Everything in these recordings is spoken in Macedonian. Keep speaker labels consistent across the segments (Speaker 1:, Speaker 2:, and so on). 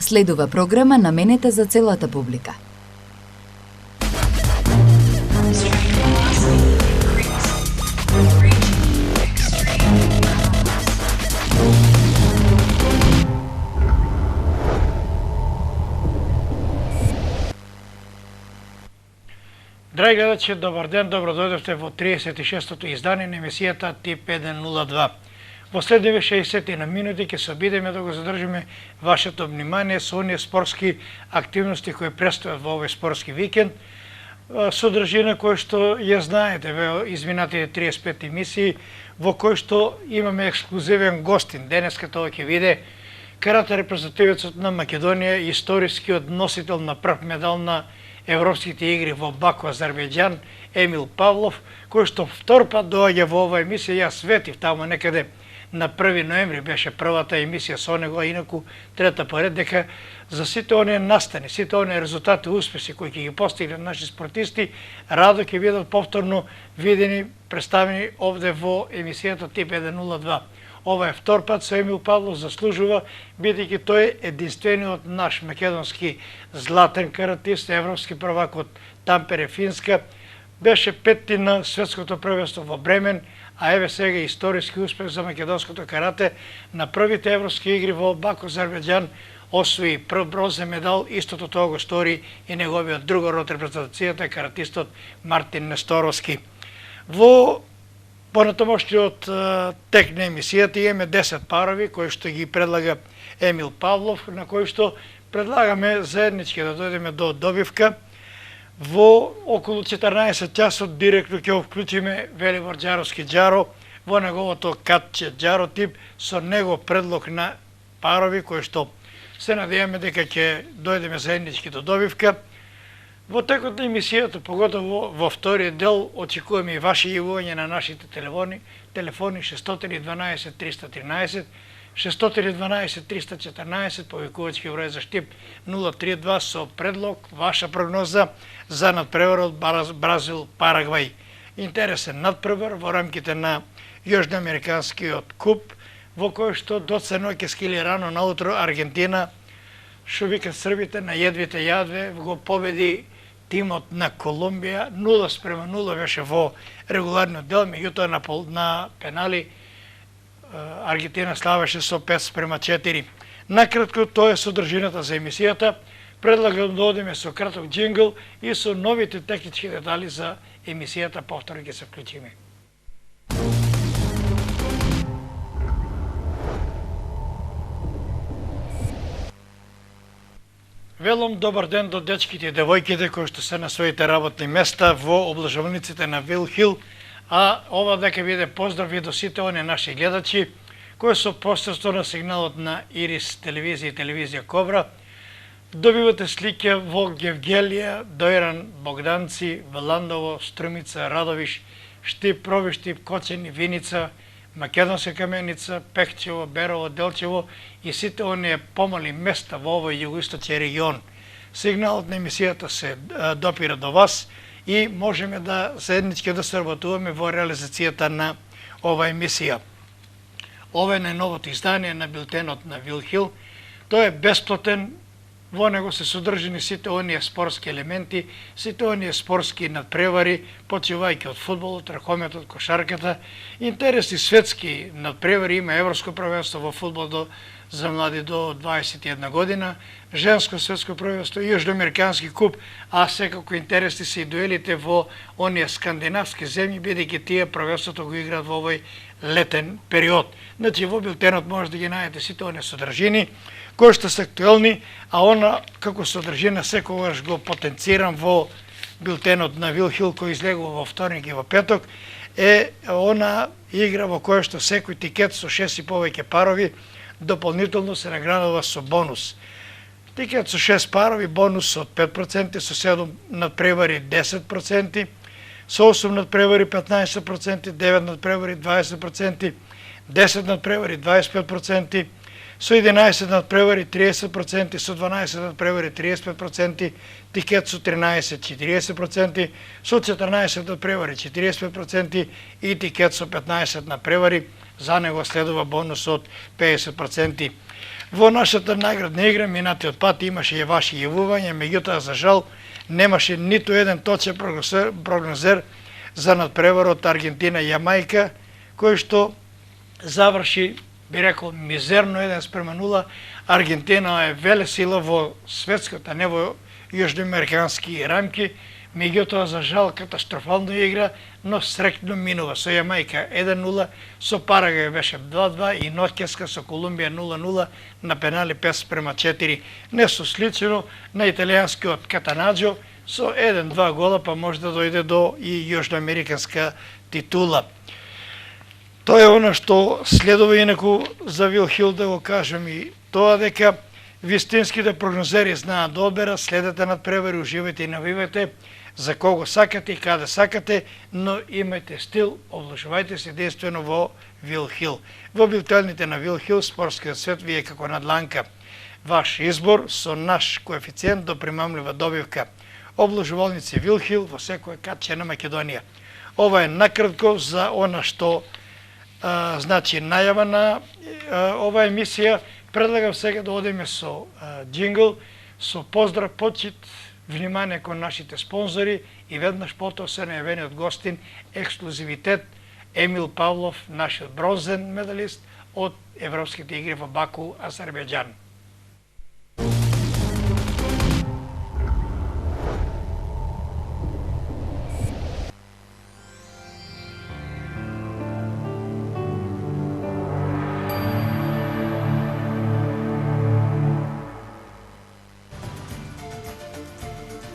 Speaker 1: Следува програма наменета за целата публика.
Speaker 2: Драги гледачи, добар ден, добро дојдовте во 36-тото издание на емисијата Тип 102. Во следниве 60 на минути ќе се обидеме да го задржиме вашето внимание со оние спортски активности кои престојат во овој спортски викенд, содржина кој што ја знаете во изминатите 35 емисии, во кој што имаме ексклузивен гостин. Денеска тоа ќе биде карате репрезентативецот на Македонија, историскиот носител на прв медал на Европските игри во Баку, Азербејџан, Емил Павлов, кој што втор пат доаѓа во оваа емисија. Јас светив таму некаде на 1 ноември беше првата емисија со него, а инаку трета поред, дека за сите оние настани, сите оние резултати, успеси кои ќе ги постигнат наши спортисти, радо ќе бидат повторно видени, представени овде во емисијата Тип 102. Ова е втор пат со Емил Павлов, заслужува, бидејќи тој е единствениот наш македонски златен каратист, европски првак од Тампере, Финска. Беше петти на светското првенство во Бремен, а еве сега историски успех за македонското карате на првите европски игри во Баку, Азербејџан, освои прв бронзен медал. Истото тоа го стори и неговиот другор од репрезентацијата, каратистот Мартин Несторовски. Во понатамошниот тек на емисијата имаме 10 парови кои што ги предлага Емил Павлов, на кои што предлагаме заеднички да дојдеме до добивка. Во околу 14 часот директно ќе вклучиме Велибор Џаровски Џаро во неговото катче Џаро тип, со него предлог на парови кои што се надеваме дека ќе дојдеме заеднички до добивка. Во текот на емисијата, поготово во вториот дел, очекуваме и ваши јавувања на нашите телефони 612 313, 612 314, повикувачки број за Штип 032 со предлог, ваша прогноза за надпреварот Бразил-Парагвај. Интересен надпревар во рамките на Јужноамериканскиот куп, во кој што доцено ќе скили рано наутро Аргентина, што викат србите на једвите јадве, го победи тимот на Колумбија. 0:0 беше во регуларниот дел, меѓутоа на пенали Аргентина славеше со 5:4. Накратко, тоа е содржината за емисијата. Предлагам да одиме со краток джингл и со новите технички детали за емисијата повторно ќе се вклучиме. Велом добар ден до дечките и девојките кои што се на своите работни места во облажувалниците на Вил Хил, а ова дека биде поздрав и до сите оние наши гледачи кои со посредство на сигналот на Ирис телевизија и телевизија Кобра добивате слика во Гевгелија, Дојран, Богданци, Веландово, Струмица, Радовиш, Штип, Пробиштип, Кочени, Виница, Македонска Каменица, Пехчево, Берово, Делчево и сите оние помали места во овој југоисточен регион. Сигналот на емисијата се допира до вас и можеме да заеднички да сработуваме во реализацијата на ова емисија. Ова е најновото издание на билтенот на Вил Хил. Тој е бесплатен. Во него се содржани сите оние спортски елементи, сите оние спортски надпревари, почивајќи од фудбалот, ракометот, кошарката, интересни светски надпревари. Има европско првенство во фудбал за млади до 21 година, женско светско првенство и јужноамерикански куп, а секако интересни се и дуелите во оние скандинавски земји, бидејќи тие првенството го играат во овој летен период. Значи, во билтенот може да ги најдете сите оние содржини кои што се актуелни, а она како содржина секогаш го потенцирам во билтенот на Вил Хил кој излегува во вторник и во петок, е она игра во која што секој тикет со 6 и повеќе парови дополнително се наградува со бонус. Тикет со 6 парови, бонус од 5%, со 7 надпревари 10%, со 8 надпревари 15%, 9 надпревари 20%, 10 надпревари 25%, со 11 надпревари 30%, со 12 надпревари 35%, тикет со 13 40%, со 14 надпревари 45% и тикет со 15 надпревари, за него следува бонус од 50%. Во нашата наградна игра минатиот пат имаше и ваши јавувања, меѓутоа за жал немаше ниту еден точен прогнозер за надпреварот Аргентина-Јамајка, кој што заврши, би рекол, мизерно 1:0. Аргентина е велесила во светската, а не во јужноамерикански рамки, меѓутоа за жал катастрофално игра, но среќно минува. Со Јамајка 1:0, со Парагвај беше 2:2 и ноќеска со Колумбија 0:0 на пенали 5:4. Нешто слично на италијанскиот Катанаџо со 1-2 гола, па може да дојде до и јужноамериканска титула. Тоа е она што следува, инаку за Вил Хил да го кажам и тоа дека вистинските прогнозери знаат да одберат, следете надпревари, уживајте и навивајте за кого сакате и каде сакате, но имајте стил, облажувајте се единствено во Вил Хил. Во билтените на Вил Хил, спортскиот свет вие како на дланка. Ваш избор со наш коефициент до примамлива добивка. Облажувалници Вил Хил во секој катче на Македонија. Ова е накратко за она што значи најава на ова емисија. Предлагам сега да одиме со джингл, со поздрав, почит, внимание кон нашите спонзори и веднаш потоа се најавениот гостин, ексклузивитет Емил Павлов, нашиот бронзен медалист од Европските игри во Баку, Азербејџан.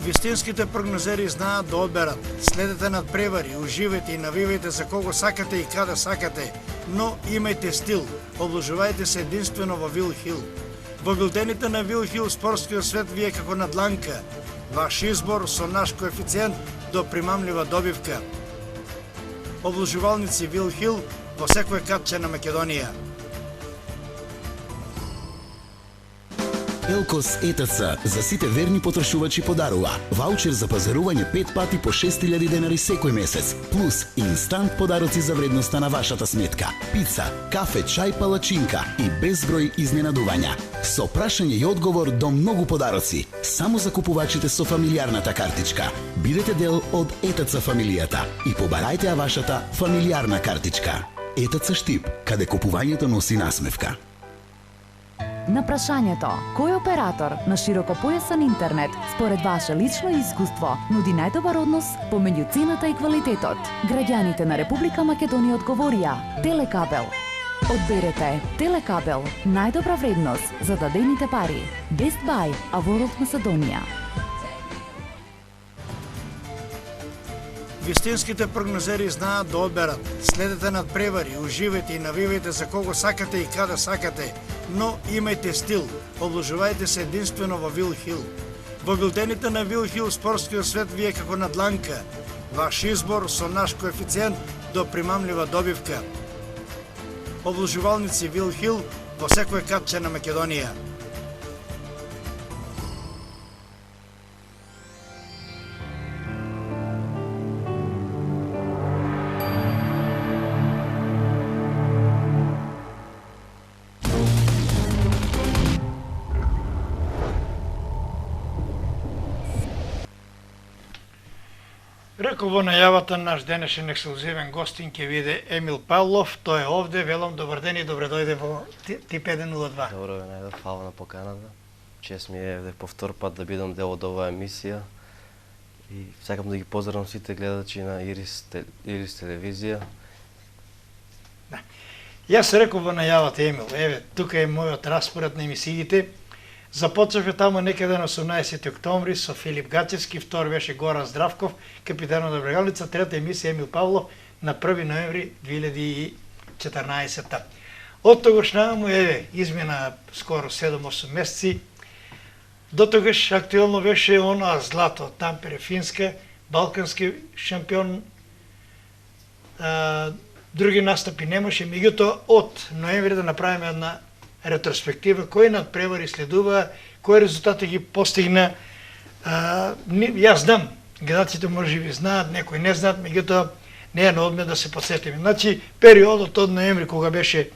Speaker 2: Вистинските прогнозери знаат да одберат. Следете надпревари, уживајте и навивајте за кого сакате и каде сакате, но имајте стил. Облажувајте се единствено во Вил Хил. Во билтените на Вил Хил, спортскиот свет вие како на дланка. Ваш избор со наш коефициент до примамлива добивка. Облажувалници Вил Хил во секој катче на Македонија.
Speaker 3: Елкос ЕТЦ за сите верни потрошувачи подарува ваучер за пазарување 5 пати по 6000 денари секој месец, плюс инстант подароци за вредноста на вашата сметка. Пица, кафе, чај, палачинка и безброј изненадувања. Со прашање и одговор до многу подароци, само за купувачите со фамилијарната картичка. Бидете дел од ЕТЦ фамилијата и побарајте ја вашата фамилијарна картичка. ЕТЦ Штип, каде купувањето носи насмевка.
Speaker 4: На прашањето, кој оператор на широкопојасен интернет според ваше лично искуство нуди најдобар однос помеѓу цената и квалитетот? Граѓаните на Република Македонија одговорија Телекабел. Одберете Телекабел, најдобра вредност за дадените пари. Best Buy, Аворот Македонија.
Speaker 2: Вистинските прогнозери знаат да одберат. Следете надпревари, уживајте и навивајте за кого сакате и каде сакате, но имајте стил. Облажувајте се единствено во Вил Хил. Во билтените на Вил Хил, спортскиот свет вие како на дланка. Ваш избор со наш коефициент до примамлива добивка. Облажувалници Вил Хил во секој катче на Македонија. Рекол во најавата, наш денешен ексклузивен гостин ќе биде Емил Павлов. Тој е овде, велам добар ден и добре дојде во Тип 102.
Speaker 5: Добро ве најдов, фала на поканата. Чест ми е по втор пат да бидам дел од оваа емисија. И сакам да ги поздравам сите гледачи на Ирис телевизија.
Speaker 2: Да. Јас рекол во најавата, Емил, еве, тука е мојот распоред на емисиите. Започнавме таму некаде на 18 октомври со Филип Гачевски, втор беше Горан Здравков, капитанот на Брегалница, трета емисија Емил Павлов на 1 ноември 2014. Од тогаш наму, еве, измина скоро 7-8 месеци. До тогаш актуелно беше она злато, Тампере, Финска, балкански шампион, други настапи немаше, меѓутоа од ноември да направиме една ретроспектива, кои надпревари следува, кои резултати ги постигна. Јас знам, гледачите може би знаат, некои не знаат, меѓутоа не е на одмет да се подсетиме. Значи, периодот од ноември, кога беше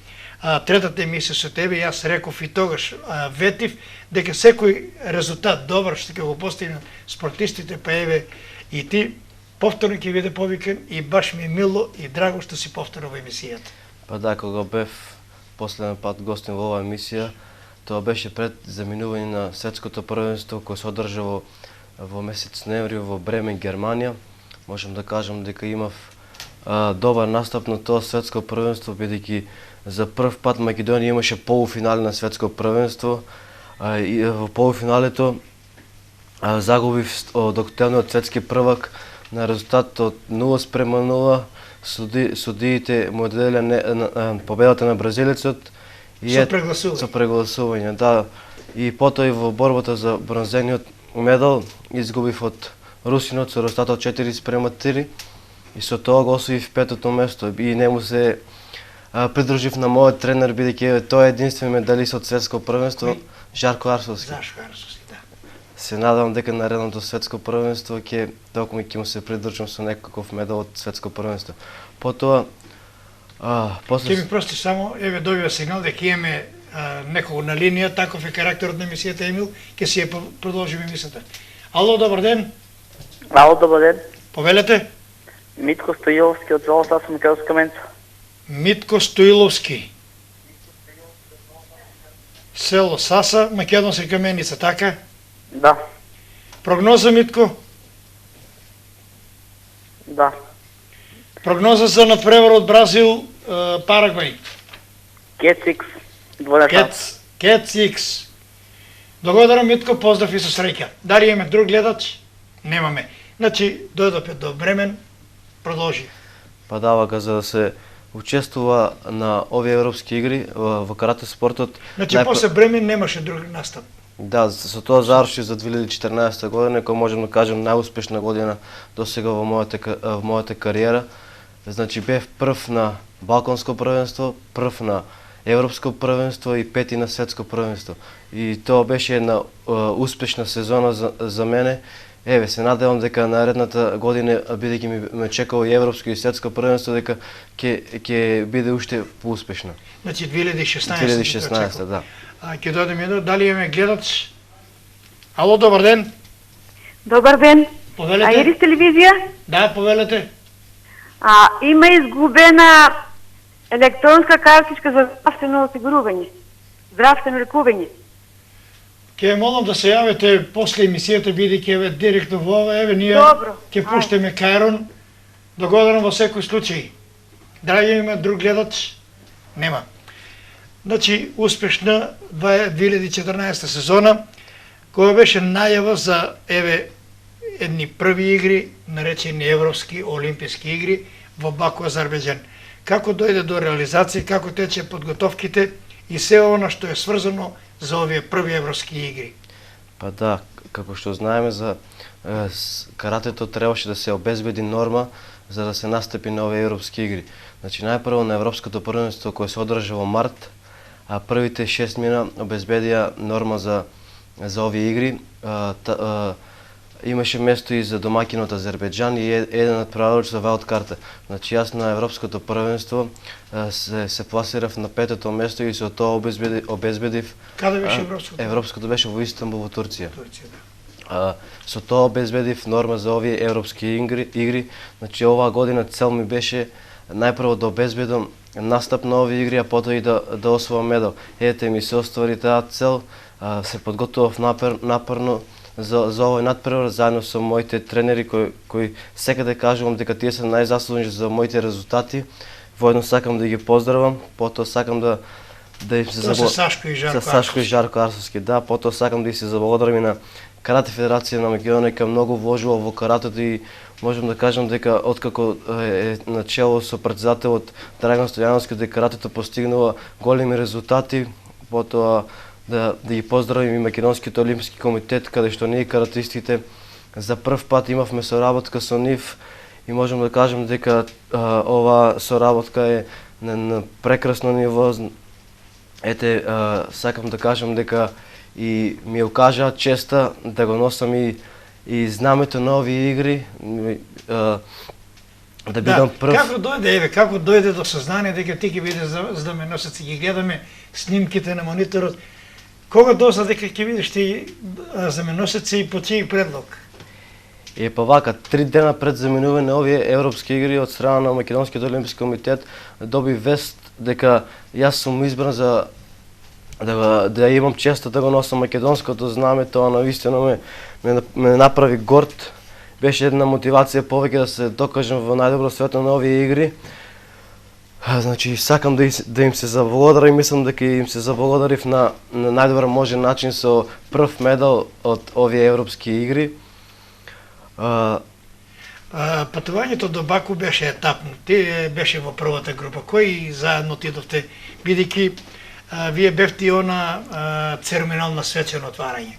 Speaker 2: третата емисија со тебе, јас реков и тогаш ветив дека секој резултат добар што ќе го постигнат спортистите, па еве и ти повторно ќе биде повикан и баш ми е мило и драго што си повторно во емисијата.
Speaker 5: Па да, кога бев последен пат гостин во оваа емисија, тоа беше пред заминување на светското првенство кој се одржа во месец ноември во Бремен, Германија. Можам да кажам дека имав добар настап на тоа светско првенство, бидејќи за прв пат Македонија имаше полуфинале на светско првенство. И во полуфиналето загубив од актуелниот светски првак на резултат од 0:0. Судиите му доделија победата на бразилецот
Speaker 2: Со прегласување.
Speaker 5: Со прегласување, да. И потоа и во борбата за бронзениот медал изгубив од русинот со резултат од 4:3 и со тоа го освоив петото место и нему се придружив на мојот тренер, бидејќи тој е единствен медалист од светско првенство, Жарко Арсовски.
Speaker 2: Жарко Арсовски, да.
Speaker 5: Се надевам дека наредното светско првенство ќе му се придружам со некаков медал од светско првенство. Потоа
Speaker 2: Ќе ми прости само, еве добива сигнал дека имаме некого на линија, таков е карактерот на емисијата, Емил, ќе си ја продолжиме емисијата. Ало, добар ден.
Speaker 6: Ало, добар ден.
Speaker 2: Повелете?
Speaker 6: Митко Стоиловски од село Саса Македонска Каменица.
Speaker 2: Митко Стоиловски. Село Саса, Македонска Каменица, така?
Speaker 6: Да,
Speaker 2: Прогноза, Митко?
Speaker 6: да.
Speaker 2: Прогноза за надпревар од Бразил, Парагвај.
Speaker 6: Кецикс, двојна шанса.
Speaker 2: Кец Икс. Благодарам, Митко, поздрав и со среќа. Дали имаме друг гледач? Немаме. Значи, дојдопе до Бремен, продолжи.
Speaker 5: Па да, за да се учествува на овие европски игри во карате спортот.
Speaker 2: Значи, после Бремен немаше друг настап.
Speaker 5: Да, со тоа заврши за 2014 година, која можем да кажем најуспешна година досега во мојата кариера. Значи, бев прв на Балканско првенство, прв на Европско првенство и пети на светско првенство. И тоа беше една успешна сезона за мене. Еве, се надевам дека наредната година, бидејќи ме чекало и Европско и светско првенство, дека ќе биде уште поуспешно.
Speaker 2: Значи 2016.
Speaker 5: 2016, да.
Speaker 2: Ќе дојдеме едно, дали имаме гледач? Ало, добар ден.
Speaker 7: Добар ден.
Speaker 2: Повелете?
Speaker 7: Ирис телевизија?
Speaker 2: Да, повелете.
Speaker 7: Има изгубена електронска картичка за здравствено осигурување, здравствено лекување.
Speaker 2: Ќе молам да се јавите после емисијата, бидејќи еве директно во ова, еве ние
Speaker 7: Добро.
Speaker 2: ќе пуштиме Кајрон. Благодарам во секој случај. Дали има друг гледач? Нема. Значи, успешна 2014 сезона, која беше најава за еве едни први игри, наречени Европски олимписки игри во Баку, Азербејџан. Како дојде до реализација, како тече подготовките и се она што е сврзано за овие први европски игри?
Speaker 5: Па да, како што знаеме, за каратето требаше да се обезбеди норма за да се настапи на овие европски игри. Значи, најпрво на Европското првенство кое се одржа во март, а првите 6 мина обезбедија норма за овие игри. Имаше место и за домакинот Азербејџан и еден од правилот за ваут карта. Значи, јас на Европското првенство се пласирав на петото место и со тоа обезбедив.
Speaker 2: Каде беше Европското?
Speaker 5: Европското беше во Истанбул, во Турција.
Speaker 2: Турција, да.
Speaker 5: Со тоа обезбедив норма за овие европски игри. Значи, оваа година цел ми беше најпрво да обезбедам настап на овие игри, а потоа и да освоам медал. Ете ми се оствари таа цел, се подготував напорно за овој надпревар заедно со моите тренери кои секаде кажувам дека тие се најзаслужни за моите резултати. Воедно сакам да ги поздравам, потоа сакам да им се
Speaker 2: заблагодарам.
Speaker 5: Сашко и Жарко Арсовски, да, потоа сакам да им се заблагодарам и на Карате Федерација на Македонија, дека многу вложува во каратето и можам да кажам дека откако е начело со претседателот Драган Стојановски, дека каратето постигнува големи резултати, потоа да ги поздравим и Македонскиот олимписки комитет, каде што ние каратистите за прв пат имавме соработка со нив и можам да кажам дека оваа соработка е на прекрасно ниво. Ете, сакам да кажам дека и ми окажаа честа да го носам и знамето на овие игри. да бидам прв.
Speaker 2: Како дојде до сознание дека ти ќе бидеш знаменосец и ги гледаме снимките на мониторот. Кога дозна дека ќе бидеш ти знаменосец и по чиј предлог?
Speaker 5: Па вака, 3 дена пред заминување на овие европски игри од страна на Македонскиот олимписки комитет доби вест дека јас сум избран за да имам честа да го носам македонското знаме. Тоа навистина ме направи горд. Беше една мотивација повеќе да се докажам во најдобро светло на овие игри. Значи, сакам да им се заблагодарам и мислам дека им се заблагодарив на најдобар можен начин со прв медал од овие европски игри.
Speaker 2: Патувањето до Баку беше етапно. Ти беше во првата група. Кои заедно отидовте, бидејќи вие бевте она церемониално свечено отварање?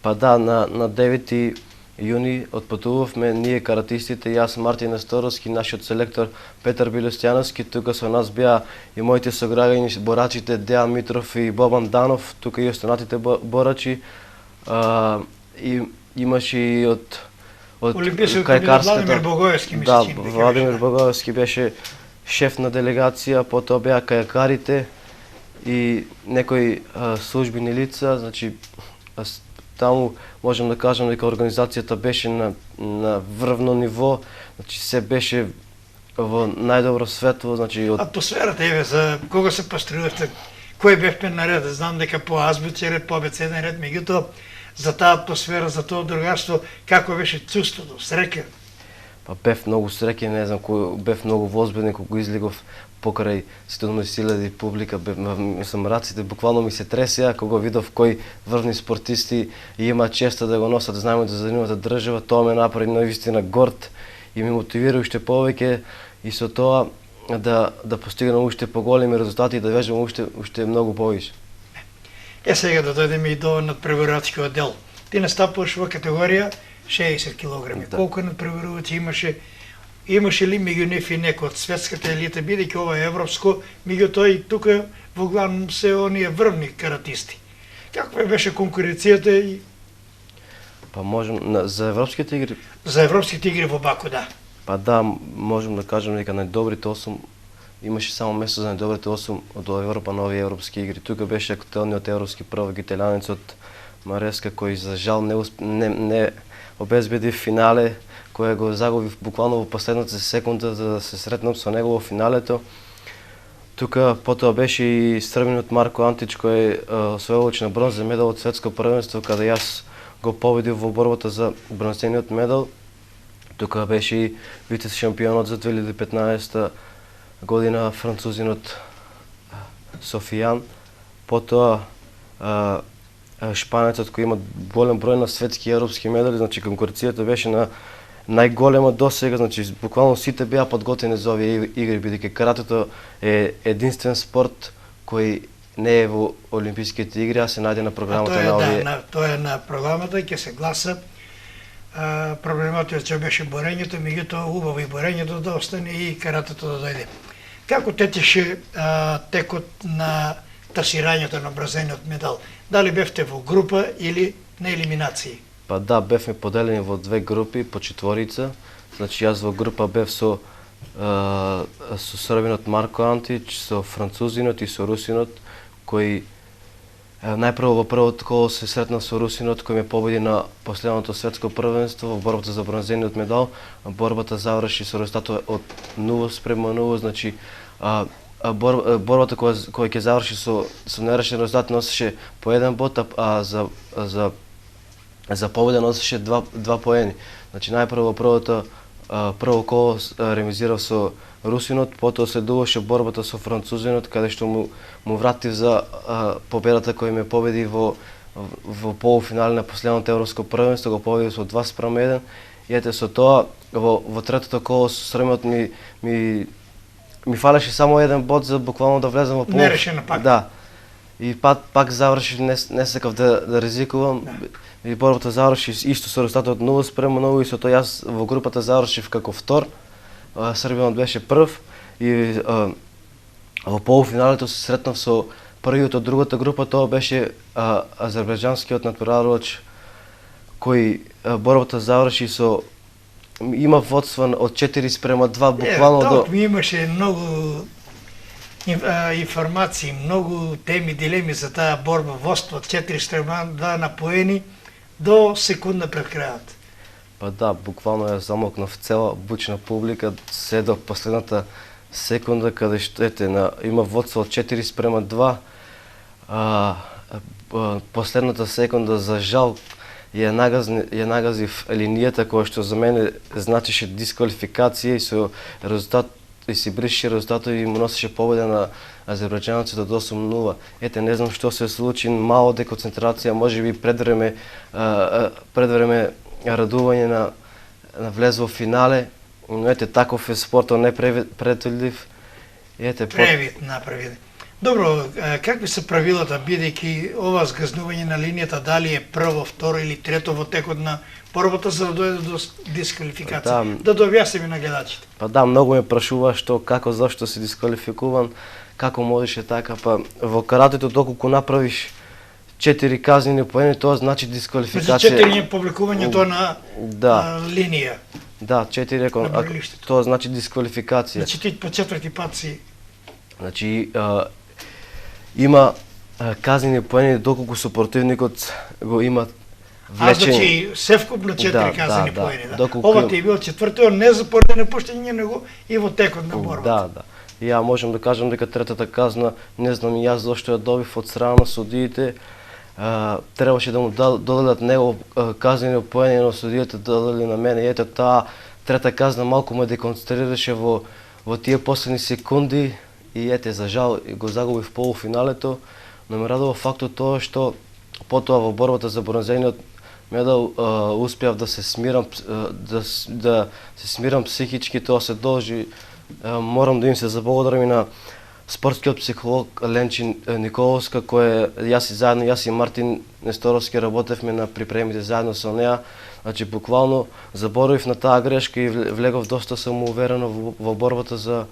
Speaker 5: Па да, на 9 јуни отпатувавме ние каратистите, јас Мартин Несторовски, нашиот селектор Петар Билостјановски, тука со нас беа и моите сограѓани борачите Дејан Митров и Бобан Данов, тука и останатите борачи. И имаше и од кајкарската.
Speaker 2: Владимир Богоевски,
Speaker 5: да, Владимир Богоевски беше шеф на делегација, потоа беа кајакарите и некои службени лица, значи таму можам да кажам дека организацијата беше на врвно ниво, значи се беше во најдобро светло, значи
Speaker 2: атмосферата за кога се построивте, кој бевте наред, знам дека по азбучен ред, по абецеден ред, меѓутоа за таа атмосфера, за тоа другарство, како беше чувството, среќа?
Speaker 5: Па бев многу среќен, не знам, бев многу возбуден кога излегов покрај 17.000 публика, мислам, раците буквално ми се тресеа кога видов кои врвни спортисти има честа да го носат знаемо да занимават држава. Тоа ме направи навистина горд и ме мотивира уште повеќе и со тоа да постигнам уште поголеми резултати и да вежбам уште многу повише.
Speaker 2: Сега да дојдеме и до надпреварувачкиот дел. Ти настапуваш во категорија 60 кг. Да. Колку надпреварувачи имаше ли меѓу нив и некој од светската елита, бидејќи ова е европско, меѓутоа и тука во главном се оние врвни каратисти. Каква беше конкуренцијата и
Speaker 5: па можем за европските игри?
Speaker 2: За европските игри во Баку, да.
Speaker 5: Па да, можем да кажем дека најдобрите 8 имаше само место за најдобрите 8 од Европа на овие европски игри. Тука беше актуелниот европски првак италијанецот Мареска, кој за жал не обезбеди финале, кој го загубив буквално во последната секунда за да се сретнам со него во финалето. Тука потоа беше и србинот Марко Антич, кој е освојувач на бронзен медал од светско првенство, каде јас го победив во борбата за бронзениот медал. Тука беше и вице шампионот за 2015 година французинот Софијан. Потоа шпанецот кој има голем број на светски и европски медали, значи конкуренцијата беше на најголема досега, значи буквално сите беа подготвени за овие игри, бидејќи каратето е единствен спорт кој не е во Олимписките игри, а се најде на програмата на овие.
Speaker 2: Тоа е на програмата, ќе се гласа. Проблематот че беше борењето, меѓутоа убаво и борењето да остане и каратето да дојде. Како течеше текот на тасирањето на бронзениот медал? Дали бевте во група или на елиминации?
Speaker 5: Па да, бевме поделени во две групи по четворица. Значи јас во група бев со србинот Марко Антич, со французинот и со русинот, кој најпрво во првото коло се сретнав со русинот, кој ме победи на последното светско првенство во борбата за бронзениот медал. Борбата заврши со резултатот од 0:0, значи борбата која ќе заврши со нерешен резултат носеше по 1 бот, а за победа носеше 2 поени. Значи најпрво во прво коло ремизирав со русинот, потоа следуваше борбата со французинот, каде што му вратив за победата која ме победи во полуфинале на последното европско првенство, го победив со 2:1. И ете со тоа во третото коло со срмот ми фалеше само 1 бот за буквално да влезам во полуфинале.
Speaker 2: Нерешено пак.
Speaker 5: Да. И пак завршив, не сакав да ризикувам. И борбата заврши исто со резултатот 0:0 и со тоа јас во групата завршив како втор. Србијанот беше прв и во полуфиналето се сретнав со првиот од другата група, тоа беше азербејџанскиот надпреварувач кој борбата заврши со има водство од 4:2 буквално до...
Speaker 2: Ми имаше многу информации, многу теми, дилеми за таа борба, водство од 4:2 напоени до секунда пред крајот.
Speaker 5: Па да, буквално ја замокнав цела бучна публика се до последната секунда каде што има водство од 4:2. Последната секунда за жал ја нагазив линијата која што за мене значеше дисквалификација и со резултат и си брише резултатот и му носеше победа на азербајџанците од 8:0. Не знам што се случи, мало деконцентрација, можеби предвреме радување на влез во финале, но таков е спортот непредвидлив.
Speaker 2: Превид направи. Добро, какви се правилата, бидејќи ова згазнување на линијата, дали е прво, второ или трето во текот на борбата за да дојде до дисквалификација? Да дообјасниме на гледачите.
Speaker 5: Па да, многу ме прашува што, како, зашто си дисквалификуван, како можеше така, па во каратето доколку направиш 4 казнени поени, тоа значи дисквалификација.
Speaker 2: Значи 4 е публикувањето на линија.
Speaker 5: Да, 4 тоа значи дисквалификација.
Speaker 2: Значи ти по четврти пат си.
Speaker 5: Значи има казнени поени доколку сопротивникот го има влечени.
Speaker 2: Значи севкупно 4 казнени поени, да. Ова ти е бил четвртиот не за поради напуштање, него и во текот на борбата.
Speaker 5: Да. И ја можам да кажам дека третата казна, не знам и јас зашто ја добив од страна на судиите, требаше да му доделат него казнени поени, но судиите додели на мене. Ето таа трета казна малку ме деконцентрираше во тие последни секунди и за жал го загубив полуфиналето, но ме радува фактот тоа што потоа во борбата за бронзениот медал успеав да се смирам, да се смирам психички, тоа се должи. Морам да им се заблагодарам и на спортскиот психолог Ленчин Николовска, кој јас и Мартин Несторовски работевме на припремите заедно со неа. Значи буквално заборавив на таа грешка и влегов доста самоуверено во борбата за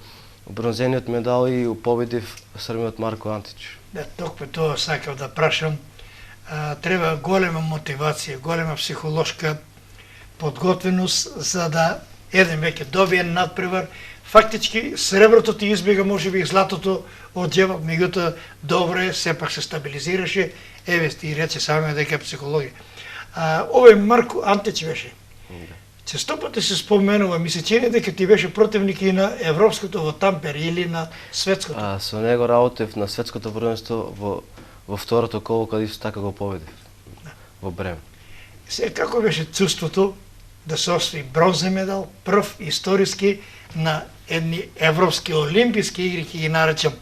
Speaker 5: бронзениот медал и победив србиот Марко Антич.
Speaker 2: Да, токму тоа сакав да прашам. Треба голема мотивација, голема психолошка подготвеност за да еден веќе добие надпревар. Фактички среброто ти избега, можеби и златото од џебот, меѓутоа добро е, сепак се стабилизираше. Ти рече саме дека психологија. Овој Марко Антич беше. Често пати се споменува, ми се чини дека ти беше противник и на европското во Тампер или на светското.
Speaker 5: Со него работев на светското првенство во второто коло, каде исто така го победив. Во Бремен.
Speaker 2: Сега како беше чувството да се освои бронзен медал, прв историски на едни европски олимписки игри, ќе ги наречам.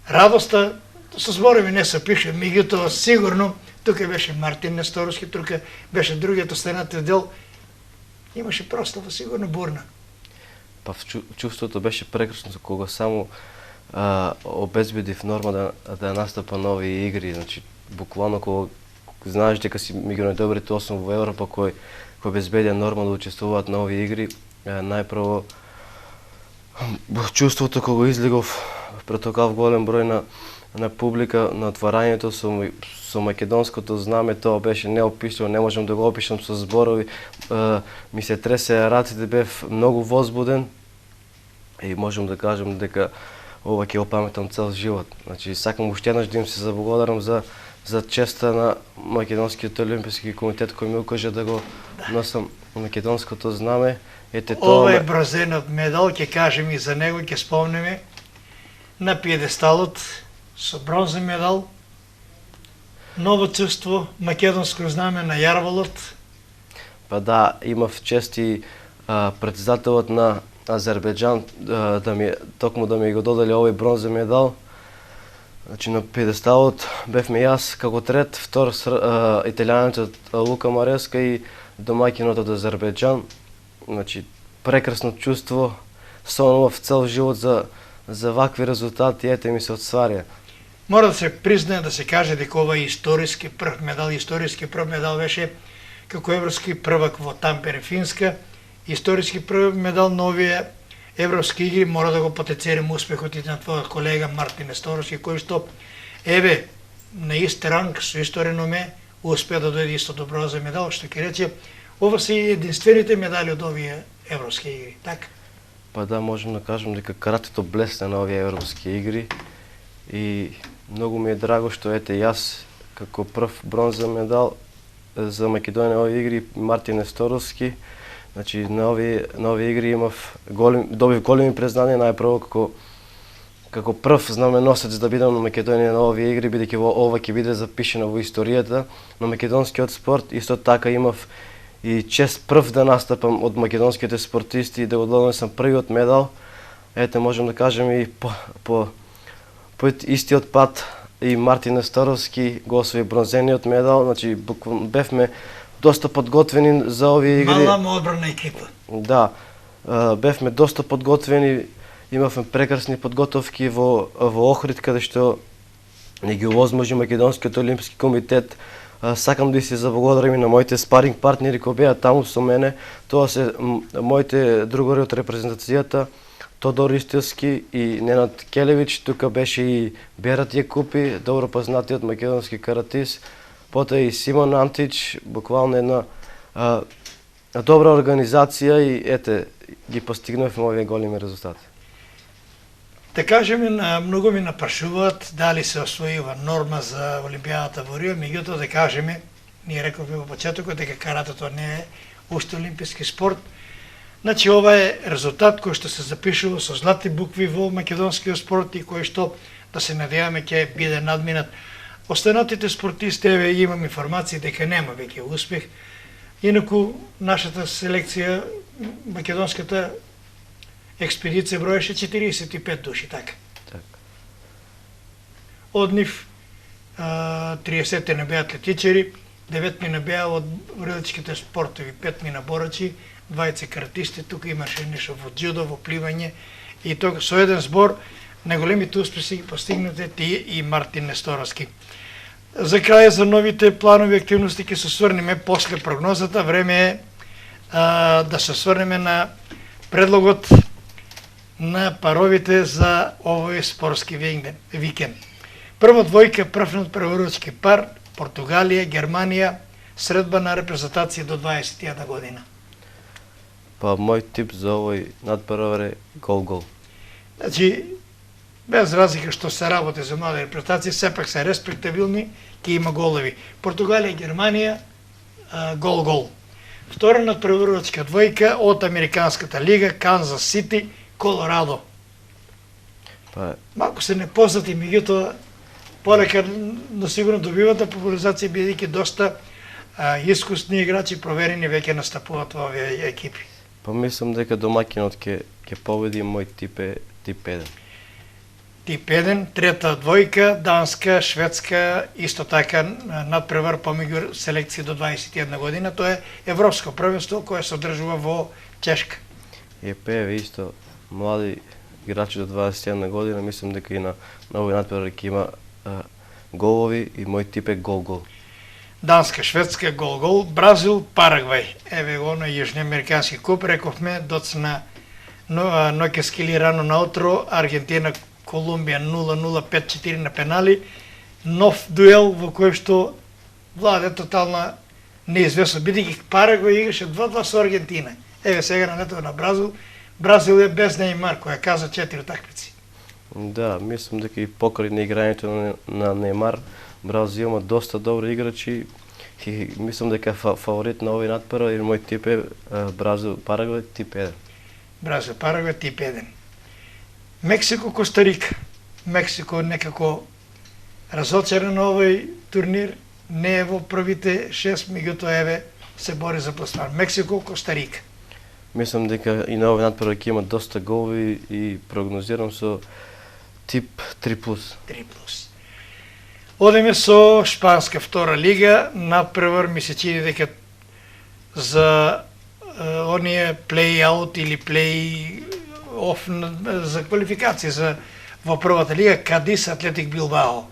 Speaker 2: Радоста, со зборови не се пише, меѓутоа сигурно тука беше Мартин Несторовски, тука беше другиот останатиот дел. Имаше простава сигурно бурна.
Speaker 5: Па чувството беше прекрасно кога само обезбедив норма да настапа нови игри. Значи буквално кога знаеш дека си меѓу најдобрите 8 во Европа кој обезбедија норма да учествуваат нови игри, најпрво чувството кога излегов пред такав голем број на публика на отварањето со македонското знаме, тоа беше неопишливо, не можам да го опишам со зборови. Ми се тресе раците, бев многу возбуден и можам да кажам дека ова ќе го паметам цел живот. Значи сакам уште еднаш да им се заблагодарам за честа на Македонскиот олимписки комитет кој ми укажа да го носам македонското знаме.
Speaker 2: Ова е бронзениот медал, ќе кажем и за него, ќе спомнеме на пиедесталот со бронзен медал, ново чувство, македонско знаме на јарвалот.
Speaker 5: Па да, имав чест и председателот на Азербејџан токму да ми го додели овој бронзен медал. Значи на пиедесталот бевме јас како трет, втор италијанецот Лука Мареска и домаќинот од Азербејџан. Значи прекрасно чувство, сонував цел живот за вакви резултати, ми се отстварија.
Speaker 2: Мора да се признае, да се каже дека ова историски прв медал беше како европски првак во Тампере, Финска. Историски прв медал на овие европски игри, мора да го потецерим успехот и на твојот колега Мартин Несторовски, кој што на ист ранг, со исто реноме, успеа да дојде исто до бронзен медал, што ќе рече, Ова се единствените медали од овие европски игри, така?
Speaker 5: Па да, можем да кажем дека каратето блесна на овие европски игри и многу ми е драго што ете јас како прв бронзен медал за Македонија овие игри Мартин Несторовски. Значи на овие игри добив големи признания најпрво како прв знаменосец да бидам на Македонија на овие игри, бидејќи ова ќе биде запишено во историјата на македонскиот спорт. Исто така имав и чест прв да настапам од македонските спортисти и да го донесам првиот медал. Ете, можем да кажем и по истиот пат и Мартин Несторовски го освои бронзениот медал. Значи бевме доста подготвени за овие игри.
Speaker 2: Мала одбрана екипа.
Speaker 5: Да, бевме доста подготвени, имавме прекрасни подготовки во Охрид, каде што ни ги овозможи Македонскиот олимписки комитет. Сакам да се заблагодарам и на моите спаринг партнери кои беа таму со мене. Тоа се моите другори од репрезентацијата, Тодор Истилски и Ненад Келевич. Тука беше и Берат Јакупи, добро познатиот македонски каратист. Потоа и Симон Антич, буквално една добра организација и ете, ги постигнавме овие големи резултати.
Speaker 2: Да кажеме, многу ми напрашуваат дали се освоила норма за Олимпијадата во Рио, меѓутоа да кажеме, ние рековме во почетокот дека каратето не е уште олимписки спорт. Значи ова е резултат кој што се запишува со златни букви во македонскиот спорт и кој што да се надеваме ќе биде надминат. Останатите спортисти, еве имам информации дека нема веќе успех. Инаку нашата селекција, македонската експедиција броеше 45 души, така. Од нив 30 не беа атлетичари, 9 не беа од различните спортови, 5 на борачи, 20 каратисти, тука имаше нешто во џудо, во пливање и тоа со еден збор најголемите успеси ги постигнате ти и Мартин Несторовски. За крај, за новите планови активности ќе се сврнеме после прогнозата. Време е да се сврнеме на предлогот на паровите за овој спортски викенд. Прва двојка, првниот преварувачки пар, Португалија, Германија, средба на репрезентација до 21 година.
Speaker 5: Па мој тип за овој надпревар е гол-гол.
Speaker 2: Значи, без разлика што се работи за млади репрезентации, сепак се респектабилни, ќе има голови. Португалија, Германија, гол-гол. Втора надпреварувачка двојка од Американската лига, Канзас Сити, Колорадо. Малку се непознати, меѓутоа полека, но сигурно добивата популаризација бидејќи доста искусни играчи, проверени веќе настапуваат во овие екипи.
Speaker 5: Па мислам дека домаќинот ќе победи, мој тип е тип 1.
Speaker 2: Тип 1, трета двојка, Данска, Шведска, исто така надпревар помеѓу селекција до 21 година, тоа е европско првенство кое се одржува во Чешка.
Speaker 5: ЕП исто млади играчи до 21 година, мислам дека и на овој надпревар ќе има голови и мој тип е гол-гол.
Speaker 2: Данска, Шведска, гол-гол, Бразил, Парагвај. Еве го на Јужноамерикански куп, рековме, доцна ноќе скили рано наутро, Аргентина, Колумбија 0-0, 5-4 на пенали. Нов дуел во кој што владе тотална неизвестност, бидејќи Парагвај играше 2-2 со Аргентина. Еве сега на летото на Бразил, Бразил е без Нејмар, која каза 4 утакмици.
Speaker 5: Да, мислам дека и покрај на играњето на Нејмар, Бразил има доста добри играчи и мислам дека е фаворит на овој надпревар и мој тип е Бразил Парагвај тип 1.
Speaker 2: Бразил Парагвај тип 1. Мексико Костарика. Мексико некако разочарен на овој турнир, не е во првите 6, меѓутоа еве се бори за пласман. Мексико Костарика.
Speaker 5: Мислам дека и на овој надпревар ќе има доста голови и прогнозирам со тип 3+.
Speaker 2: 3+. Одеме со Шпанска втора лига, надпревар ми се чини дека за оние плей-аут или плей-оф за квалификација во првата лига, Кадис Атлетик Билбао.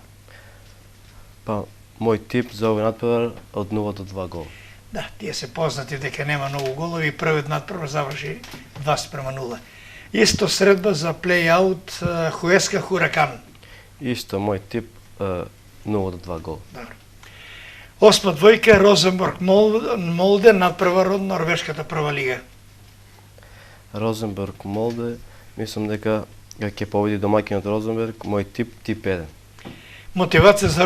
Speaker 5: Па, мој тип за овој надпревар од 0 до 2 гол.
Speaker 2: Да, тие се познати дека нема многу голови и првиот надпревар заврши 2:0. Исто средба за плей-аут Хуеска Хуракан.
Speaker 5: Исто мој тип 0 до 2 гол.
Speaker 2: Добро. Осма двојка Розенбург Молде надпревар од норвешката прва лига.
Speaker 5: Розенберг Молде, мислам дека ќе победи домаќинот Розенберг, мој тип 1.
Speaker 2: Мотивација за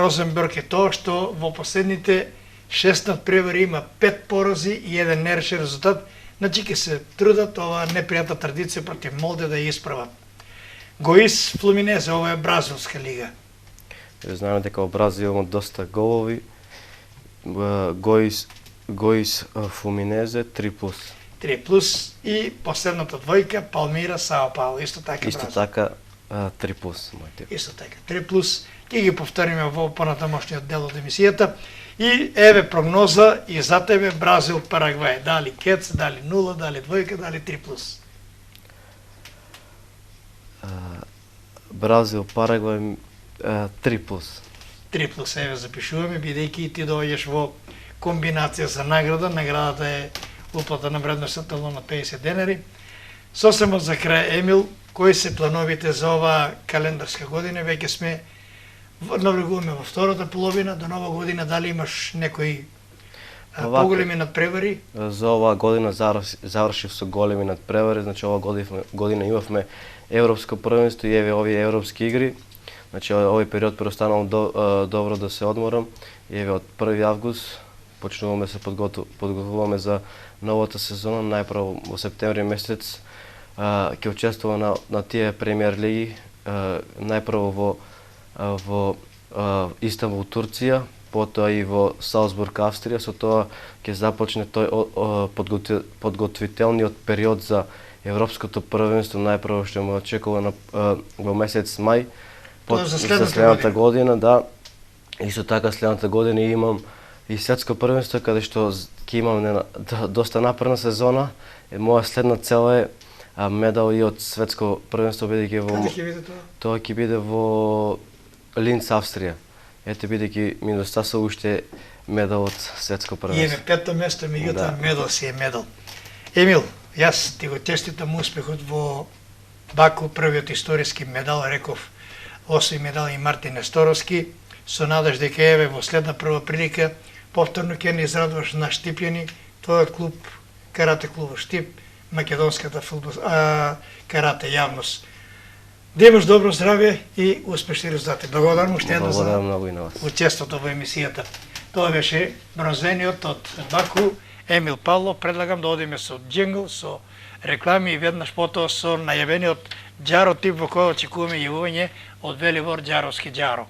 Speaker 2: Розенберг е тоа што во последните 6 надпревари има 5 порази и 1 нерешен резултат, значи ќе се трудат оваа непријатна традиција против Молде да ја исправат. Гоис Флуминезе, ова е бразилска лига.
Speaker 5: Знаеме дека во Бразил има доста голови. Гоис Флуминезе 3+.
Speaker 2: 3+ и последната двојка Палмира Сао Пауло, исто така
Speaker 5: Исто
Speaker 2: Бразил.
Speaker 5: така 3+, мој тип.
Speaker 2: Исто така 3+, ќе ги повториме во понатамошниот дел од емисијата. И еве прогноза и за тебе Бразил Парагвај, дали кец, дали 0, дали двојка, дали 3+.
Speaker 5: Бразил Парагвај 3+.
Speaker 2: 3+, еве запишуваме, бидејќи ти доаѓаш во комбинација за награда. Наградата е уплата на вредност на 50 денари. Сосема за крај, Емил, кои се плановите за оваа календарска година? Веќе сме навлегуваме во втората половина, до нова година, дали имаш некои поголеми надпревари?
Speaker 5: За оваа година завршив со големи надпревари, значи оваа година имавме Европско првенство и еве овие европски игри. Значи овој период преостанал добро да се одморам и еве од 1 август почнуваме се подготвуваме за новата сезона. Најпрво во септември месец ќе учествувам на тие премиер лиги, најпрво во Истанбул, Турција, потоа и во Салцбург, Австрија. Со тоа ќе започне тој подготвителниот период за Европското првенство, најпрво што ме очекува во месец мај
Speaker 2: за
Speaker 5: следната година, да. Исто така следната година имам и светско првенство, каде што ќе имам доста напорна сезона. Моја следна цел е медал и од светско првенство, бидејќи во
Speaker 2: Каде ќе биде тоа?
Speaker 5: Тоа ќе биде во Линц, Австрија. Ете, бидејќи ми недостасува уште медал од светско првенство.
Speaker 2: И еве 5-то место, меѓутоа медал си е медал. Емил, јас ти го честитам успехот во Баку, првиот историски медал, реков освои медал и Мартин Несторовски, со надеж дека еве во следна прва прилика повторно ќе не израдуваш на Штипјани, твојот клуб, карате клуб Штип, македонската карате јавност. Да имаш добро здравје и успешни резултати. Благодарам уште еднаш за
Speaker 5: многу и на вас.
Speaker 2: учеството во емисијата. Тоа беше бронзениот од Баку Емил Павлов. Предлагам да одиме со джингл, со реклами и веднаш потоа со најавениот Џаро тип во кој очекуваме јавување од Веливор Џаровски Џаро.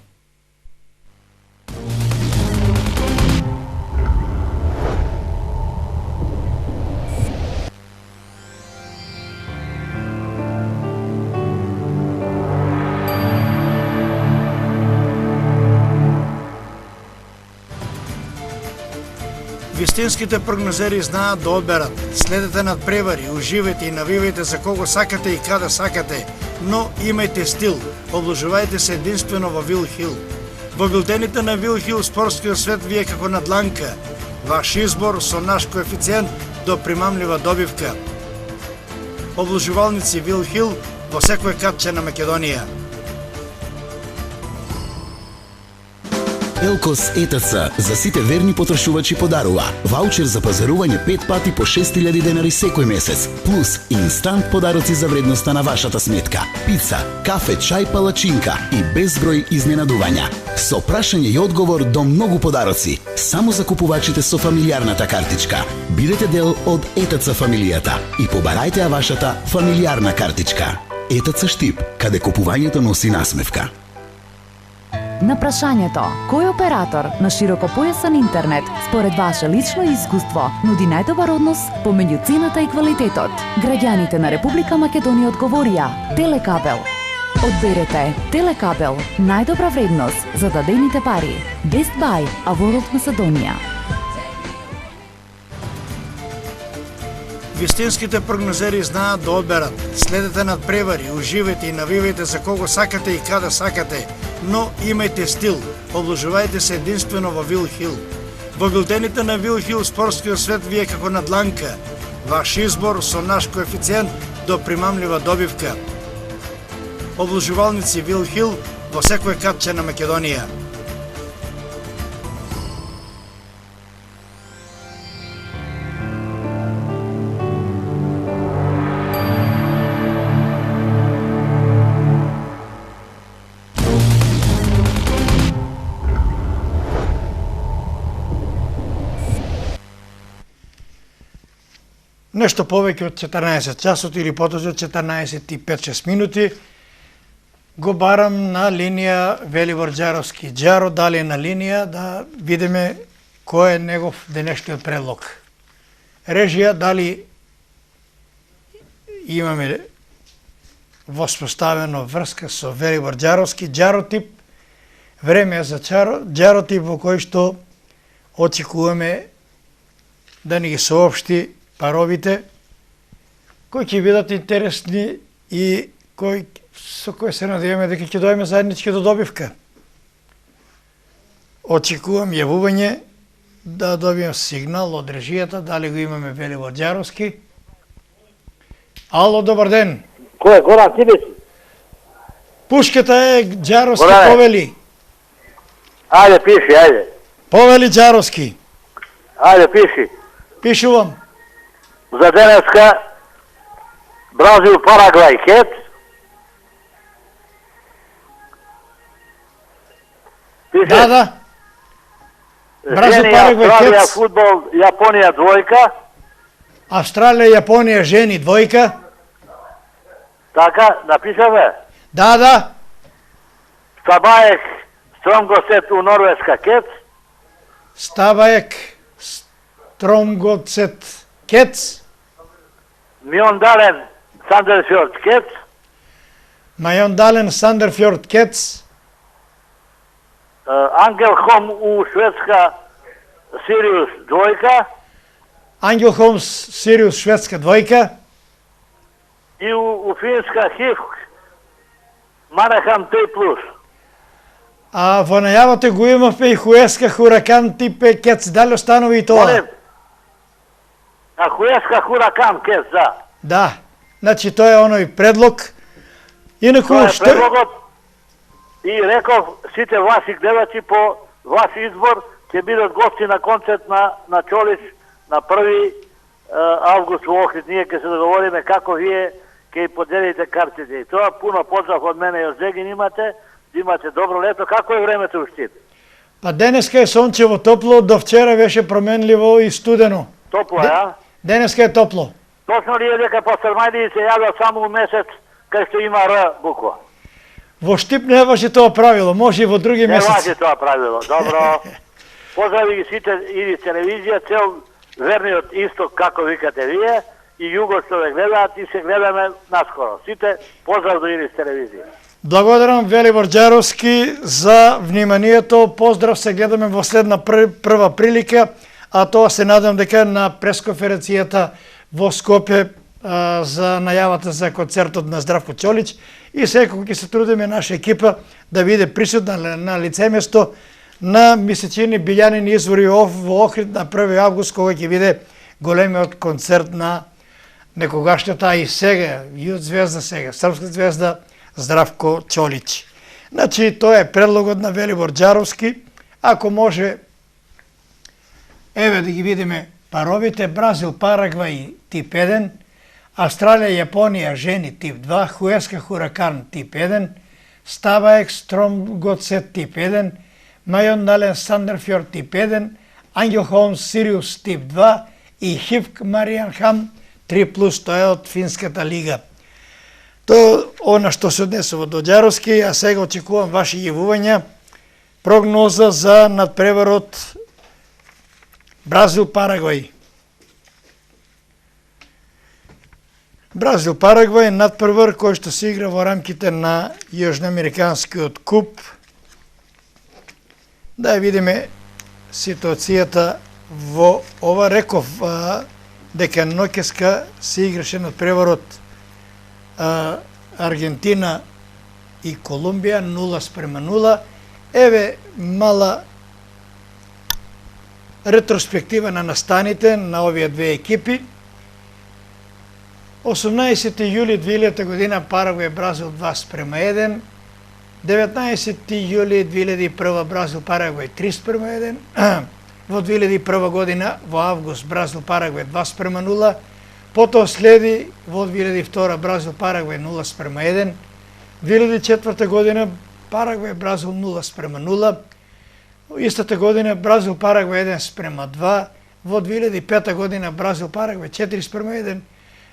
Speaker 2: Вистинските прогнозери знаат да одберат. Следете надпревари, уживајте и навивајте за кого сакате и каде сакате, но имајте стил. Облажувајте се единствено во Вил Хил. Во билтените на Вил Хил спортскиот свет ви е како на дланка. Ваш избор со наш коефициент до примамлива добивка. Облажувалници Вил Хил во секој катче на Македонија.
Speaker 3: Елкос ЕТЦ за сите верни потрошувачи подарува ваучер за пазарување 5 пати по 6000 денари секој месец, плюс инстант подароци за вредноста на вашата сметка. Пица, кафе, чај, палачинка и безброј изненадувања. Со прашање и одговор до многу подароци, само за купувачите со фамилијарната картичка. Бидете дел од ЕТЦ фамилијата и побарајте ја вашата фамилијарна картичка. ЕТЦ Штип, каде купувањето носи насмевка.
Speaker 4: На прашањето, кој оператор на широкопојасен интернет според ваше лично искуство нуди најдобар однос помеѓу цената и квалитетот? Граѓаните на Република Македонија одговорија: Телекабел. Одберете Телекабел, најдобра вредност за дадените пари. Best Buy, Аворот Македонија.
Speaker 2: Вистинските прогнозери знаат да одберат. Следете надпревари, уживајте и навивајте за кого сакате и каде сакате, но имајте стил. Облажувајте се единствено во Вил Хил. Во билтените на Вил Хил спортскиот свет ви е како на дланка. Ваш избор со наш коефициент до примамлива добивка. Облажувалници Вил Хил во секој катче на Македонија. нешто повеќе од 14 часот или потоа од 14 и 5-6 минути, го барам на линија Велибор Џаровски. Џаро, дали е на линија, да видиме кој е негов денешниот предлог. Режија, дали имаме воспоставено врска со Велибор Џаровски. Џаротип, време е за Џаротип во кој што очекуваме да ни ги соопшти паровите, кои ќе бидат интересни и со кој се надеваме дека ќе дојме заеднички до добивка. Очекувам јавување да добием сигнал од режијата, дали го имаме Велибор Џаровски. Ало, добар ден.
Speaker 8: Кој е, Горан, ти ли си?
Speaker 2: Пушката е Џаровски,
Speaker 8: Горане.
Speaker 2: повели.
Speaker 8: Ајде, пиши, ајде.
Speaker 2: Повели Џаровски.
Speaker 8: Ајде, пиши.
Speaker 2: Пишувам.
Speaker 8: За денеска Бразил, Парагвај, Кет. Пиши.
Speaker 2: Да. Бразил,
Speaker 8: Жени,
Speaker 2: Парагвај,
Speaker 8: Австралија,
Speaker 2: Кет.
Speaker 8: фудбал, Јапонија, двојка.
Speaker 2: Австралија, Јапонија, жени, двојка.
Speaker 8: Така, напишаме.
Speaker 2: Да.
Speaker 8: Стабаек, Стромгосет у Норвешка, Кет.
Speaker 2: Ставаек, Стромгоцет, Кец.
Speaker 8: Мјондален, Сандерфјорд, Кет.
Speaker 2: Мајондален, Сандерфјорд, Кец.
Speaker 8: Ангелхом у Шведска, Сириус, двојка.
Speaker 2: Ангел Холмс, Сириус, Шведска, двојка.
Speaker 8: И у Финска, Хивк, Манехам 3+.
Speaker 2: А во најавата го имавме и Хуеска, Хуракан, Типе, Кец. Дали останува и тоа?
Speaker 8: Молим. А Хуеска, Хуракан, Кет, да.
Speaker 2: Да. Значи, тоа е оној предлог. Инаку,
Speaker 8: Тоа е
Speaker 2: што...
Speaker 8: предлогот. И реков, сите ваши гледачи по ваш избор ќе бидат гости на концерт на Чолич на 1 август во Охрид. Ние ќе се договориме како вие ќе поделите картите. И тоа пуно поздрав од мене и од Зегин имате добро лето. Како е времето у Штип?
Speaker 2: Па денеска е сончево топло, до вчера беше променливо и студено.
Speaker 8: Топло е, а?
Speaker 2: Денеска е топло.
Speaker 8: Точно ли е дека пастармајди се јават само у месец кај што има Р буква?
Speaker 2: Во Штип не важи тоа правило, може и во други
Speaker 8: Не
Speaker 2: месеци.
Speaker 8: важи тоа правило. Добро. Поздрави ги сите и телевизија, цел верниот исток, како викате вие, и југо што ве гледаат и се гледаме наскоро. Сите поздрав до Ирис телевизија.
Speaker 2: Благодарам Велибор Џаровски за вниманието. Поздрав, се гледаме во следна прва прилика, а тоа се надам дека на пресконференцијата во Скопје за најавата за концертот на Здравко Чолич и секако ќе се трудиме наша екипа да биде присутна на лице место на месечини Билјанини извори во Охрид на 1 август, кога ќе биде големиот концерт на некогашната и сега, јут звезда сега, српска звезда Здравко Чолич. Значи, тоа е предлогот на Велибор Џаровски. Ако може, еве да ги видиме паровите. Бразил, Парагвај, тип 1, Австралија, Јапонија, жени, тип 2, Хуеска, Хуракан, тип 1, Ставаек, Стромгоцет, тип 1, Мајондален, Сандерфјорд, тип 1, Ангел Холмс, Сириус, тип 2 и Хивк, Маријанхам, 3+, тоа е од Финската лига. Тоа она што се однесува до Џаровски, а сега очекувам ваши јавувања. Прогноза за надпреварот Бразил-Парагвај. Бразил-Парагвај е надпревар кој што се игра во рамките на Јужноамериканскиот куп. Да видиме ситуацијата во ова. Реков дека ноќеска се играше надпреварот Аргентина и Колумбија 0:0. Еве мала ретроспектива на настаните на овие две екипи. 18 јули 2000 година Парагвај Бразил 2:1. 19 јули 2001 Бразил Парагвај 3:1. Во 2001 година во август Бразил Парагвај 2:0. Потоа следи во 2002 Бразил Парагвај 0:1. 2004 година Парагвај Бразил 0:0. Истата година Бразил Парагвај 1:2. во 2005 година Бразил Парагвај 4:1,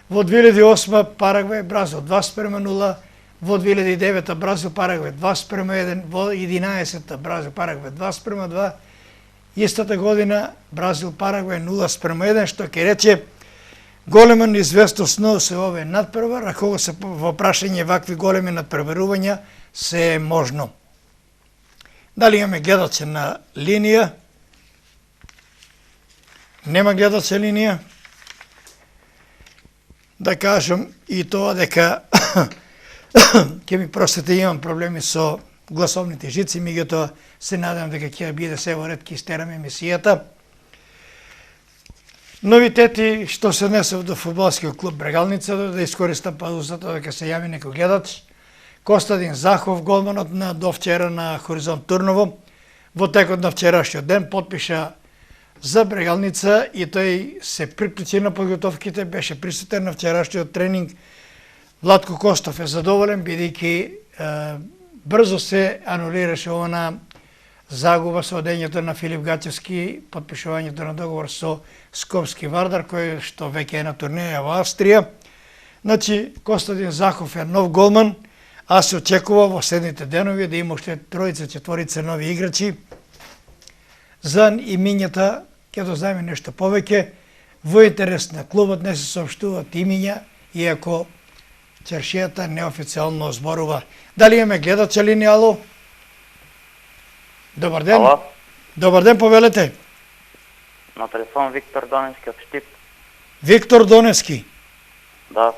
Speaker 2: во 2008 Парагвај Бразил 2:0, во 2009 Бразил Парагвај 2:1, во 11 Бразил Парагвај 2:2, истата година Бразил Парагвај 0:1, што ќе рече голема неизвестност, но се ове надпревар, а кога се во прашање вакви големи надпреварувања се е можно. Дали имаме гледаче на линија? Нема гледаче линија. Да кажам и тоа дека ќе ми простите, имам проблеми со гласовните жици, меѓутоа се надам дека ќе биде се во ред, ќе истераме емисијата. Новитети што се однесува до фудбалскиот клуб Брегалница, да искористам паузата дека се јави некој гледач. Костадин Захов, голманот на до вчера на Хоризонт Турново, во текот на вчерашниот ден потпиша за Брегалница и тој се приклучи на подготовките, беше присутен на вчерашниот тренинг. Владко Костов е задоволен, бидејќи брзо се анулираше она загуба со одењето на Филип Гачевски, потпишувањето на договор со Скопски Вардар, кој што веќе е на турнеја во Австрија. Значи, Костадин Захов е нов голман, а се очекува во следните денови да има уште тројца-четворица нови играчи. За имињата ќе дознаеме нешто повеќе. Во интерес на клубот не се соопштуваат имиња, иако чаршијата неофицијално зборува. Дали имаме гледача линија, ало? Добар ден.
Speaker 6: Ало?
Speaker 2: Добар ден, повелете.
Speaker 6: На телефон Виктор Доневски од Штип.
Speaker 2: Виктор Доневски.
Speaker 6: Да.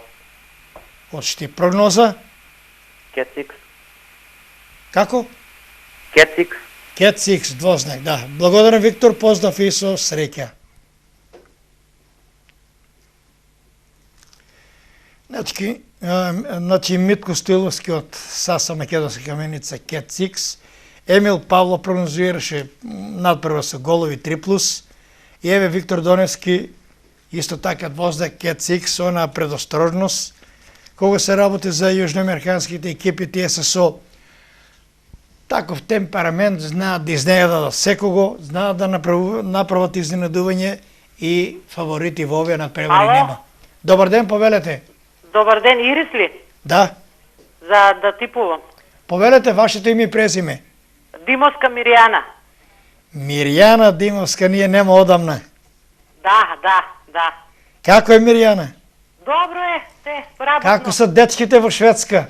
Speaker 2: Од Штип. Прогноза?
Speaker 6: Кетикс.
Speaker 2: Како?
Speaker 6: Кетикс.
Speaker 2: Кетсикс, двознак, да. Благодарам, Виктор, поздрав и со среќа. Значи, Митко Стоиловски од Саса Македонска каменица Кетсикс. Емил Павло прогнозираше надпрва со голови 3+. И еве Виктор Доневски, исто така двознак Кетсикс, она предосторожност. Кога се работи за јужноамериканските екипи, тие се со таков темперамент, знаат да изненадат секого, знаат да направат изненадување и фаворити во овие надпревари нема. Добар ден, повелете.
Speaker 9: Добар ден, Ирис ли?
Speaker 2: Да.
Speaker 9: За да типувам.
Speaker 2: Повелете вашето име и презиме.
Speaker 9: Димовска Миријана.
Speaker 2: Мирјана Димовска, ние нема одамна.
Speaker 9: Да.
Speaker 2: Како е Мирјана?
Speaker 9: Добро е, се, работно.
Speaker 2: Како се дечките во Шведска?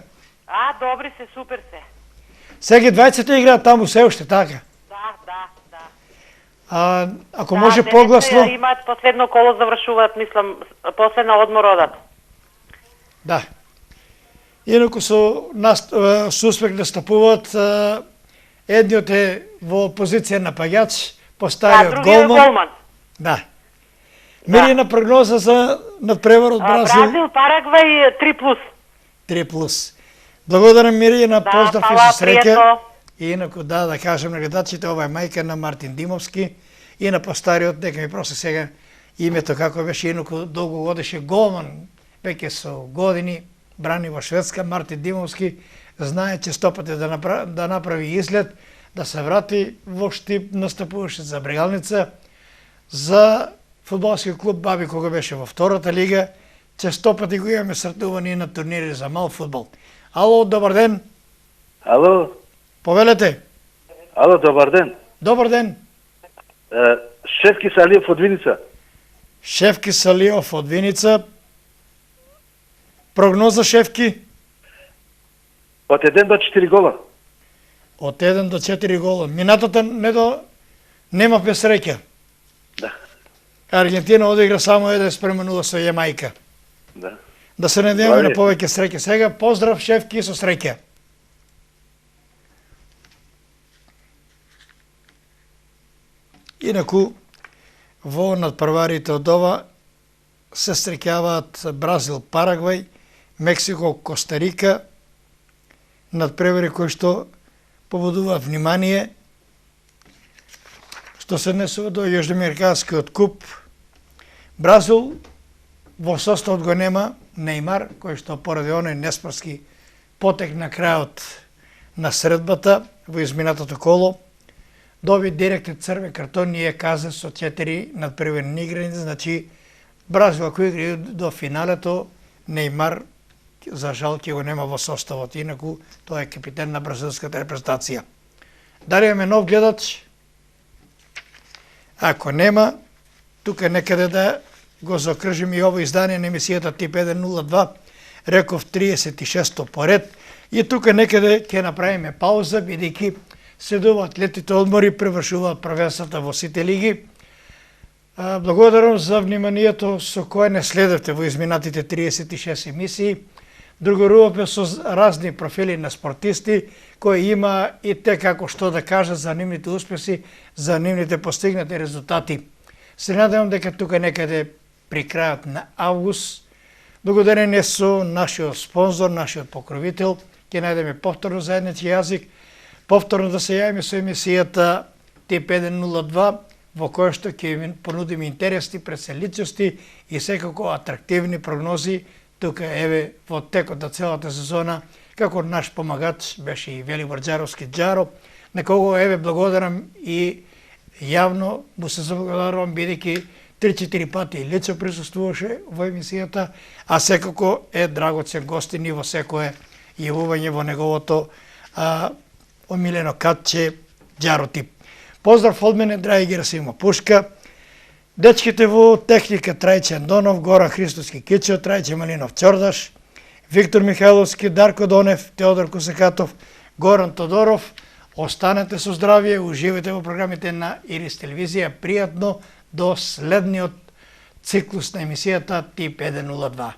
Speaker 9: Добри се, супер се.
Speaker 2: Сега 20 играат таму се уште, така?
Speaker 9: Да.
Speaker 2: Ако може погласно...
Speaker 9: Имаат последно коло, завршуваат, мислам, после на одмор одат.
Speaker 2: Да. Инаку со успех настапуваат, едниот е во позиција напаѓач, постариот голман. Да. Мирина прогноза за надпревар од Бразил.
Speaker 9: Бразил, Парагвај 3+.
Speaker 2: 3+. Благодарам, Мирина, поздрав и
Speaker 9: фала,
Speaker 2: со среќа.
Speaker 9: пријатно.
Speaker 2: Инаку да кажем на гледачите, ова е мајка на Мартин Димовски и на постариот, нека ми проси сега името како беше, инаку долго годеше голман, веќе со години, брани во Шведска, Мартин Димовски, знае честопати да направи излет, да се врати во Штип, настапуваше за Брегалница, за фудбалскиот клуб Баби кога беше во втората лига, честопати го имаме сртувани на турнири за мал фудбал. Ало, добар ден.
Speaker 8: Ало,
Speaker 2: Повелете.
Speaker 8: ало, добар ден.
Speaker 2: Добар ден.
Speaker 8: Шефки Салиев од Виница.
Speaker 2: Шефки Салиев од Виница. Прогноза, Шефки?
Speaker 8: Од 1 до 4 гола.
Speaker 2: Од 1 до 4 гола. Минатата немавме среќа.
Speaker 8: Да.
Speaker 2: Аргентина одигра само 1:0 со Јамајка.
Speaker 8: Да.
Speaker 2: Да се надеваме на повеќе среќа. Сега поздрав, Шефки, со среќа. Инаку, во надпреварите од ова се среќаваат Бразил, Парагвај, Мексико, Костарика, надпревари кои што побудуваат внимание, што се однесува до Јужноамериканскиот куп. Бразил во составот го нема Нејмар, кој што поради оној неспорски потек на крајот на средбата во изминатото коло, доби директен црвен картон и е казан со 4 надпреварени играни, значи Бразил ако игри до финалето, Неймар за жал ќе го нема во составот, инаку тој е капитен на бразилската репрезентација. Дали имаме нов гледач? Ако нема, тука некаде да го закржим и ово издание на емисијата Тип 102, реков 36-то поред, и тука некаде ќе направиме пауза, бидејќи следуваат летните одмори, превршуваат првенствата во сите лиги. Благодарам за вниманието со кое не следевте во изминатите 36 емисии. Другорувавме со разни профили на спортисти, кои има и те како што да кажат за нивните успеси, за нивните постигнати резултати. Се надевам дека тука некаде при крајот на август, благодарение со нашиот спонзор, нашиот покровител, ќе најдеме повторно заеднички јазик, повторно да се јавиме со емисијата Тип 102, во која што ќе ви понудиме интересни преселичности и секако атрактивни прогнози. Тука еве во текот на целата сезона, како наш помагач беше и Велибор Џаровски Џаро, на кого еве благодарам и јавно му се заблагодарувам, бидејќи 3-4 пати лично присуствуваше во емисијата, а секако е драгоцен гостин и во секое јавување во неговото омилено катче Џаро Тип. Поздрав од мене, драги Герасимо Пушка, дечките во техника Трајче Андонов, Горан Христоски Кичо, Трајче Малинов Ќордаш, Виктор Михайловски, Дарко Донев, Теодор Косекатов, Горан Тодоров. Останете со здравје, уживајте во програмите на Ирис телевизија. Пријатно до следниот циклус на емисијата Тип 102.